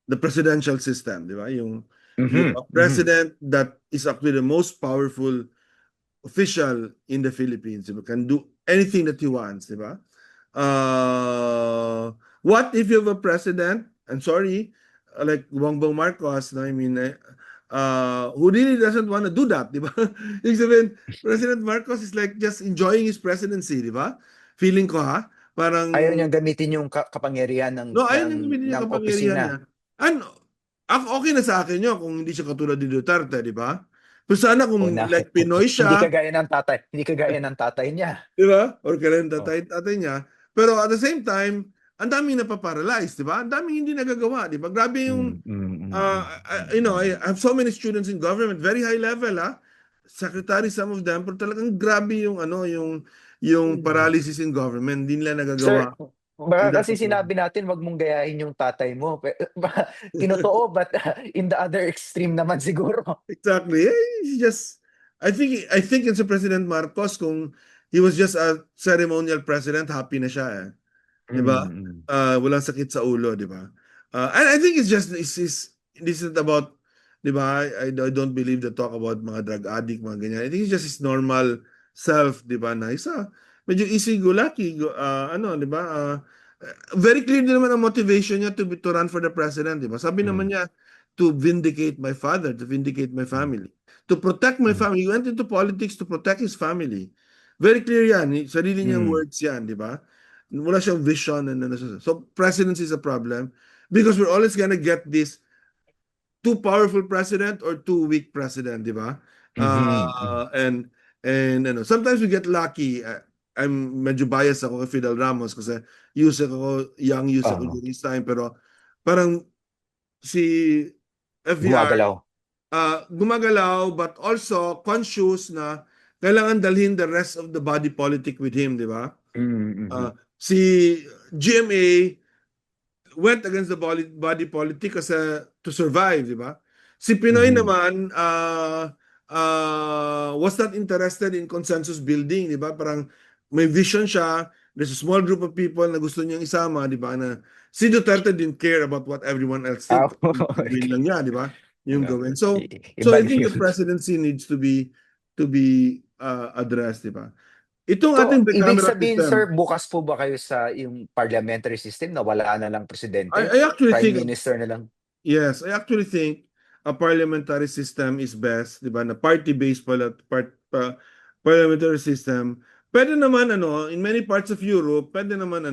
the presidential system, di ba? Yung president that is actually the most powerful official in the Philippines, diba? Can do anything that he wants, di ba? What if you have a president, I'm sorry, like Bongbong Marcos, no? Who really doesn't want to do that, di ba? Ibig sabihin, President Marcos is like just enjoying his presidency, di ba? Feeling ko parang ayaw niyang gamitin yung kapangyarihan ayaw niyang gamitin yung kapangyarihan niya. Okay na sa akin yun kung hindi siya katulad ni Duterte, di ba? Pero sana kung like Pinoy siya, hindi kagaya ng tatay niya. di ba? Or kaya ng tatay niya. Pero at the same time, ang daming napaparalyze, di ba? Ang daming hindi nagagawa, di ba? Grabe yung, I have so many students in government, very high level, secretary, some of them, pero talagang grabe yung, yung paralysis in government, hindi nila nagagawa. Sir, baka kasi sinabi natin wag mong gayahin yung tatay mo. Tinotoo, but in the other extreme naman siguro. Exactly. I think it's a President Marcos, kung he was just a ceremonial president, happy na siya. Di ba? Walang sakit sa ulo, di ba? And I think this isn't about, di ba? I don't believe the talk about mga drug addict, mga ganyan. I think it's just his normal self, di ba? Na medyo easy-go-lucky, di ba? Very clear din naman ang motivation niya to run for the president, di ba? Sabi naman niya, to vindicate my father, to vindicate my family, to protect my family. He went into politics to protect his family. Very clear yan. Sarili niyang words yan, di ba? Wala siyang vision. So, presidency is a problem because we're always gonna get this too powerful president or too weak president, di ba? And sometimes we get lucky. I'm medyo biased ako kay Fidel Ramos kasi young ako during his time, pero parang si FVR gumagalaw but also conscious na kailangan dalhin the rest of the body politic with him, di ba? Si GMA went against the body politic kasi to survive, di ba? Si Pinoy naman was not interested in consensus building, di ba? Parang may vision siya, there's a small group of people na gusto niyang isama, di ba? Na si Duterte didn't care about what everyone else did. Gawin lang niya, di ba? Yung gawin. So I think the presidency needs to be addressed, di ba? Itong So, ating ibig bicameral sabihin, sir, system, bukas po ba kayo sa yung parliamentary system na wala na lang presidente? I actually Prime think Minister na lang? yes, I actually think a parliamentary system is best, 'di ba? Na party-based parliamentary system. Pwede naman in many parts of Europe, pwede naman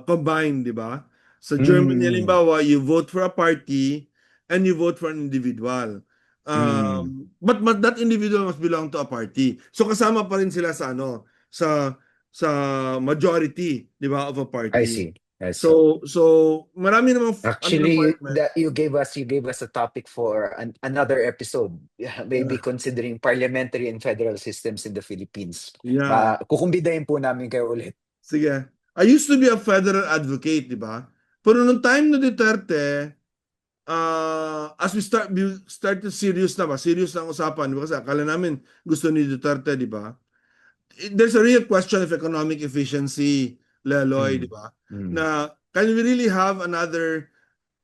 combined, 'di ba? Sa Germany Mm, halimbawa, you vote for a party and you vote for an individual. mm. But that individual must belong to a party. So kasama pa rin sila sa sa majority, 'di ba, of a I party. see. I see. So marami namang Actually, parliament. you gave us a topic for another episode. Yeah, maybe Yeah. considering parliamentary and federal systems in the Philippines. Yeah. Kukumbidahin po namin kayo ulit. Sige. I used to be a federal advocate, di ba? Pero nung time ni Duterte, as we start to serious na ba? Serious na ang usapan. Di ba? Kasi akala namin gusto ni Duterte, di ba? There's a real question of economic efficiency, Leloy, di Mm, ba? mm. Na can we really have another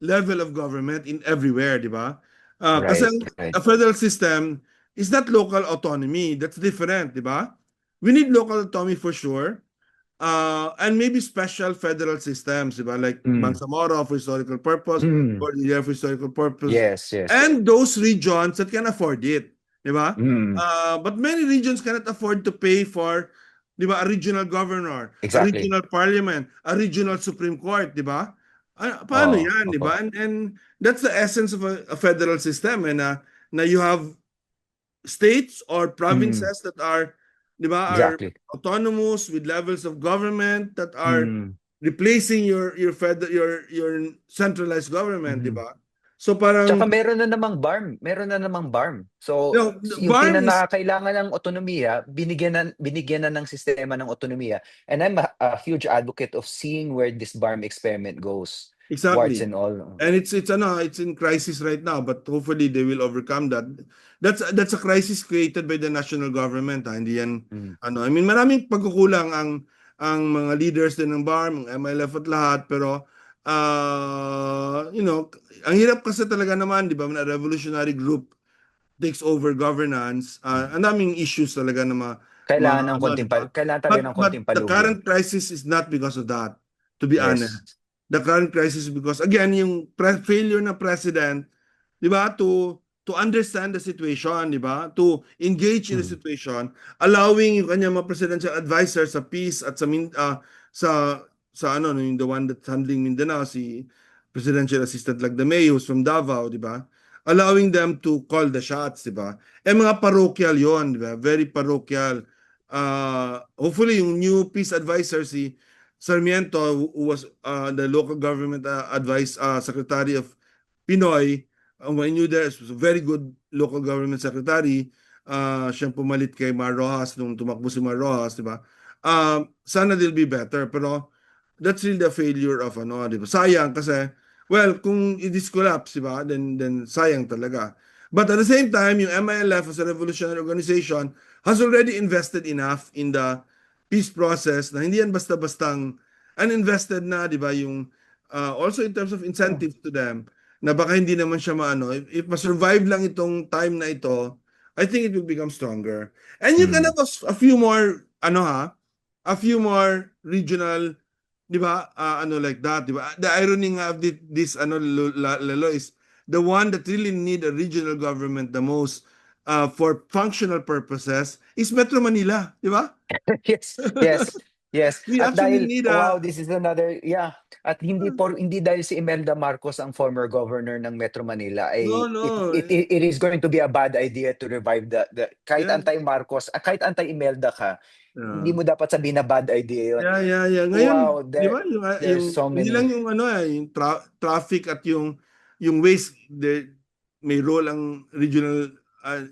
level of government in everywhere, di ba? Kasi Right, a right. federal system is not local autonomy. That's different, di ba? We need local autonomy for sure. And maybe special federal systems, di ba? Like Mm, Bangsamoro for historical purpose, mm. Cordillera for historical purpose, Yes, yes. and those regions that can afford it, di ba? Mm, But many regions cannot afford to pay for, di ba, a regional governor, a exactly. regional parliament, a regional Supreme Court, di ba? Paano Oo, yan, di opo. ba? And that's the essence of a federal system, and na you have states or Mm, provinces that are, di ba, are exactly. autonomous with levels of government that are Mm, replacing your centralized government, di mhm. ba? So Tsaka parang meron na namang BARM, meron na namang BARM. So, the yung BARM is pinakakailangan ng otonomiya, binigyan na ng sistema ng otonomiya. And I'm a huge advocate of seeing where this BARM experiment goes, warts exactly. and all. And it's in crisis right now, but hopefully they will overcome that. That's a crisis created by the national government. Hindi yan Mm. I mean maraming pagkukulang ang mga leaders din ng BARM, ang MLF at lahat, pero ang hirap kasi talaga naman, di ba, na revolutionary group takes over governance. Ang daming issues talaga na Kailangan ng di ba? kailangan talaga But ng konting the palugyo. current crisis is not because of that, to be honest. Yes. The current crisis is because again yung failure ng president, di ba, to understand the situation, di ba? To engage in the Mm. situation, allowing yung kanyang mga presidential advisor sa peace at sa yung the one that's handling Mindanao, si Presidential Assistant Lagdamey, who's from Davao, di ba? Allowing them to call the shots, di ba? Mga parochial yon, di ba? Very parochial. Hopefully, yung new peace advisor, si Sarmiento, who was the local government secretary of Pinoy, when you there, was a very good local government secretary. Siyang pumalit kay Mar Rojas nung tumakbo si Mar Rojas, di ba? Sana they'll be better, pero that's really the failure of di ba? Sayang kasi, well, kung it is collapse, di ba? Then sayang talaga. But at the same time, yung MILF as a revolutionary organization has already invested enough in the peace process na hindi yan basta-bastang uninvested na, di ba? Yung also in terms of Oh. incentives to them, na baka hindi naman siya maano. If ma-survive lang itong time na ito, I think it will become stronger. And you can Mm. have a few more, a few more regional, di ba, like that, di ba? The irony nga of this Lalo, is the one that really need a regional government the most for functional purposes is Metro Manila, di ba? Yes, yes, yes. We At actually dahil, need wow, this is another, yeah. At hindi dahil si Imelda Marcos ang former governor ng Metro Manila, no, ay no, it is going to be a bad idea to revive the kahit yeah, anti-Marcos, kahit anti-Imelda ka, hindi yeah. mo dapat sabihin na bad idea yun. Yeah, yeah, yeah. Ngayon, Wow, di ba, there's so hindi lang many. yung yung traffic at yung waste, may role ang regional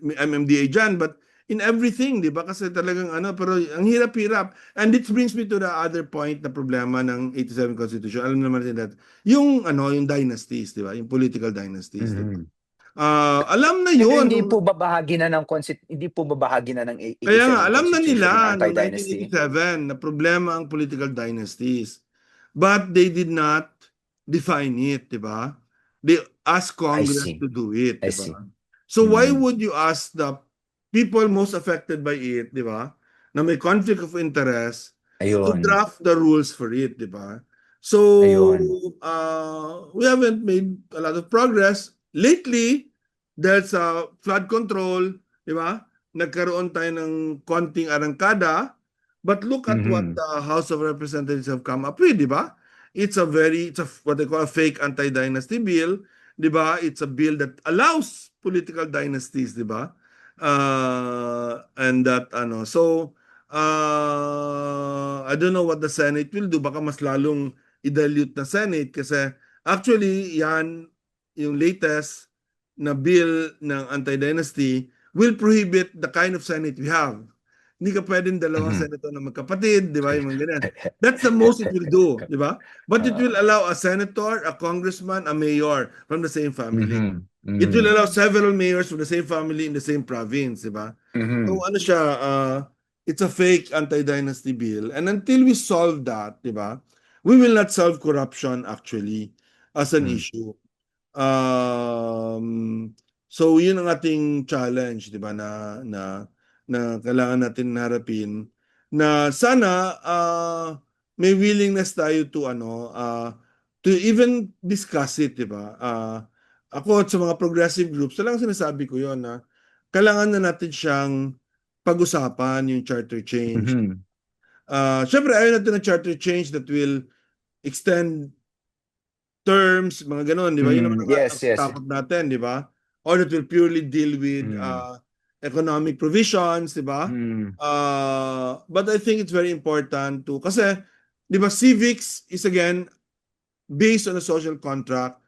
MMDA dyan, but in everything, di ba? Kasi talagang pero ang hirap-hirap. And it brings me to the other point na problema ng 87 Constitution. Alam naman natin that yung dynasties, di ba? Yung political dynasties, di ba? Mhm. Alam na Pero yun. hindi po ba bahagi na ng Kaya nga, 87 alam na Constitution yung nila noong anti-dynasty? 1987 na problema ang political dynasties. But they did not define it, di ba? They asked I Congress see, to do it, I di see. ba? So why Mm. would you ask the people most affected by it, di ba? na may conflict of interest to Ayun. draft the rules for it, di ba? So, Ayun. we haven't made a lot of progress. Lately, dahil sa flood control, di ba? Nagkaroon tayo ng konting arangkada. But look at what Mhm. the House of Representatives have come up with, di ba? It's a what they call a fake anti-dynasty bill, di ba? It's a bill that allows political dynasties, di ba? And that ano. So, I don't know what the Senate will do. Baka mas lalong i-dilute na Senate kasi actually yan yung latest na bill ng anti-dynasty will prohibit the kind of Senate we have. Hindi ka pwedeng dalawang Mhm. senator na magkapatid, di ba? Yung mga ganyan. That's the most it will do, di ba? But it Ah, will allow a senator, a congressman, a mayor from the same family. mhm. It will Mhm. allow several mayors from the same family in the same province, di ba? So Mhm. ano siya, it's a fake anti-dynasty bill. And until we solve that, di ba, we will not solve corruption actually as an Mhm. issue. So yun ang ating challenge, di ba, na kailangan natin harapin na sana may willingness tayo to to even discuss it, di ba? Ako at sa mga progressive groups, talagang sinasabi ko yon na kailangan na natin siyang pag-usapan yung charter change. Mhm. Syempre, ayaw natin ng charter change that will extend terms, mga ganon, di ba? Yun naman Mm, ang yes, yes. takot natin, di ba? Or that will purely deal with Mm. economic provisions, di ba? Mm. But I think it's very important to, kasi, di ba, civics is again based on a social contract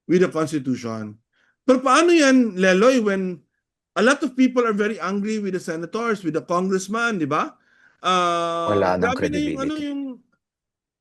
with the Constitution. Pero paano yan, Leloy, when a lot of people are very angry with the senators, with the congressman, di ba? Wala ng Grabe na yung credibility.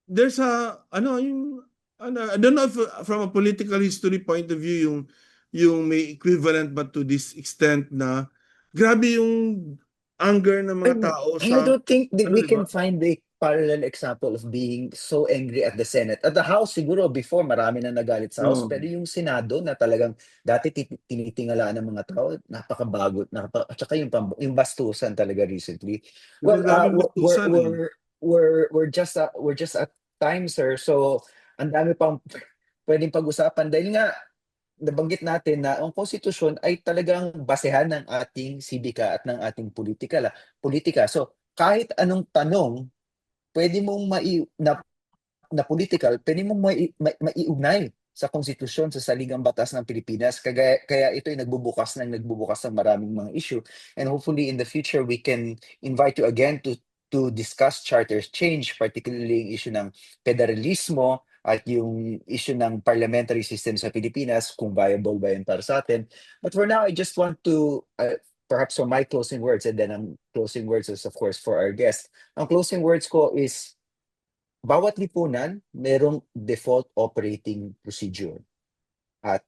there's a yung I don't know if from a political history point of view yung may equivalent but to this extent na grabe yung anger ng mga tao And I sa don't think that ano, we di ba? can find a parallel example of being so angry at the Senate. At the House, siguro before, marami na nagalit sa House. No. Pero yung Senado na talagang dati tinitingalaan ng mga tao, napakabagot. At saka yung bastusan talaga recently. Diba Well, grabing bastusan eh. we're just at time, sir. So, ang dami pang pwedeng pag-usapan dahil nga nabanggit natin na ang konstitusyon ay talagang basehan ng ating sibika at ng ating politika. So, kahit anong tanong, pwede mong na political, pwede mong maiugnay sa konstitusyon, sa saligang batas ng Pilipinas. Kaya ito ay nagbubukas ng maraming mga issue. And hopefully in the future, we can invite you again to discuss charters change, particularly yung issue ng federalismo at yung issue ng parliamentary system sa Pilipinas, kung viable ba yun para sa atin. But for now, I just want to, perhaps for my closing words, and then ang closing words is of course for our guest. Ang closing words ko is, bawat lipunan merong default operating procedure. At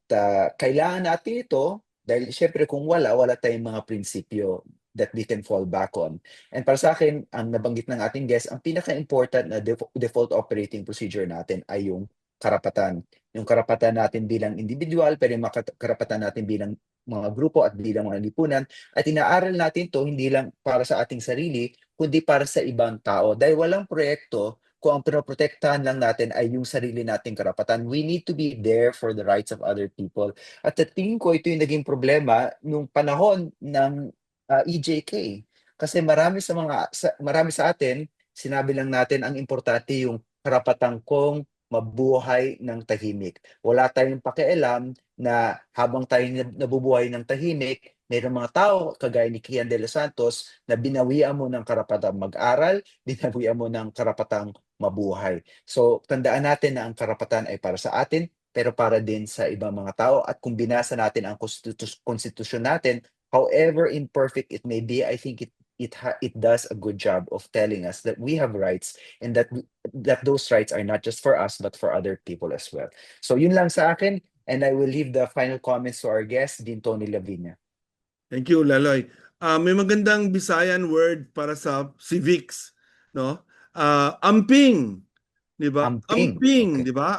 kailangan natin ito dahil siyempre kung wala tayong mga prinsipyo that we can fall back on. And para sa akin, ang nabanggit ng ating guest, ang pinaka-important na default operating procedure natin ay yung karapatan. Yung karapatan natin bilang individual, pero yung karapatan natin bilang mga grupo at bilang mga lipunan. At inaaral natin to hindi lang para sa ating sarili, kundi para sa ibang tao. Dahil walang proyekto kung ang pinoprotektahan lang natin ay yung sarili nating karapatan. We need to be there for the rights of other people. At sa tingin ko, ito yung naging problema nung panahon ng EJK. Kasi marami sa atin, sinabi lang natin ang importante yung karapatan kong mabuhay ng tahimik. Wala tayong pakialam na habang tayo nabubuhay ng tahimik, mayroong mga tao kagaya ni Kian de los Santos na binawian mo ng karapatang mag-aral, binawian mo ng karapatang mabuhay. So, tandaan natin na ang karapatan ay para sa atin, pero para din sa ibang mga tao. At kung binasa natin ang konstitusyon natin, however imperfect it may be, I think it does a good job of telling us that we have rights and that those rights are not just for us but for other people as well. So, yun lang sa akin, and I will leave the final comments to our guest, Dean Tony Lavinia. Thank you, Laloy. May magandang Bisayan word para sa civics, no? Amping, 'di ba? Amping. Amping, Okay. 'di ba?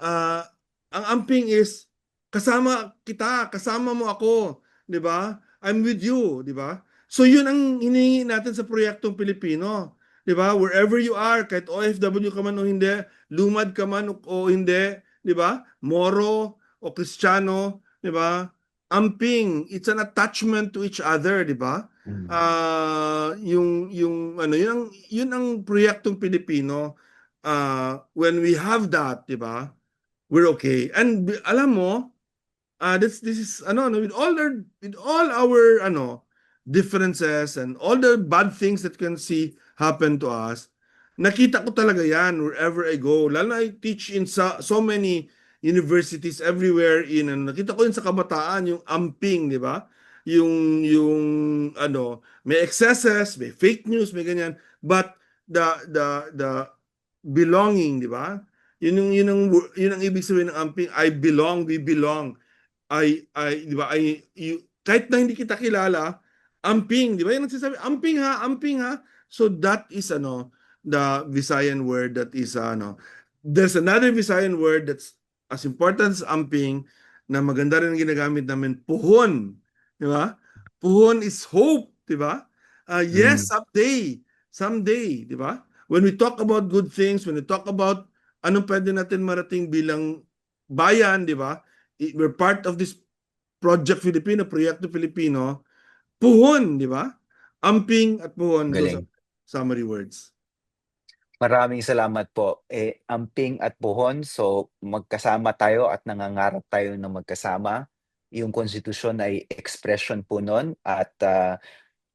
Ah, ang amping is kasama kita, kasama mo ako, 'di ba? I'm with you, 'di ba? So yun ang hinihingi natin sa proyektong Pilipino. 'Di ba? Wherever you are, kahit OFW ka man o hindi, lumad ka man o hindi, 'di ba? Moro o Kristiyano, 'di ba? Amping, it's an attachment to each other, 'di ba? Mm. Yung ano, yun ang proyektong Pilipino. When we have that, 'di ba? We're okay. And alam mo, this is ano with all our differences and all the bad things that can see happen to us. Nakita ko talaga yan wherever I go. Lalo na I teach in so many universities everywhere nakita ko yun sa kabataan, yung amping, di ba? Yung may excesses, may fake news, may ganyan. But the belonging, di ba? Yun ang ibig sabihin ng amping. I belong, we belong. Di ba, kahit na hindi kita kilala, amping, di ba? Yung nagsasabi, amping ha. So that is the Visayan word that is there's another Visayan word that's as important as amping na maganda rin ang ginagamit namin, puhon, di ba? Puhon is hope, di ba? Yes, Mm. someday, di ba? When we talk about good things, when we talk about anong pwede natin marating bilang bayan, di ba? We're part of this Project Filipino, Proyekto Filipino, puhon, di ba? Amping at puhon, those are Galing. summary words. Maraming salamat po. Amping at puhon, so magkasama tayo at nangangarap tayo na magkasama. Yung konstitusyon ay expression po nun at,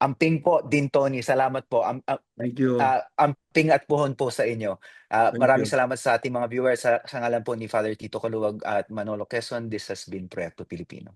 amping po din Tony, salamat po. Thank you. Amping at puhon po sa inyo. Thank Maraming you. salamat sa ating mga viewers sa ngalan po ni Father Tito Kaluwag at Manolo Quezon. This has been Proyekto Pilipino.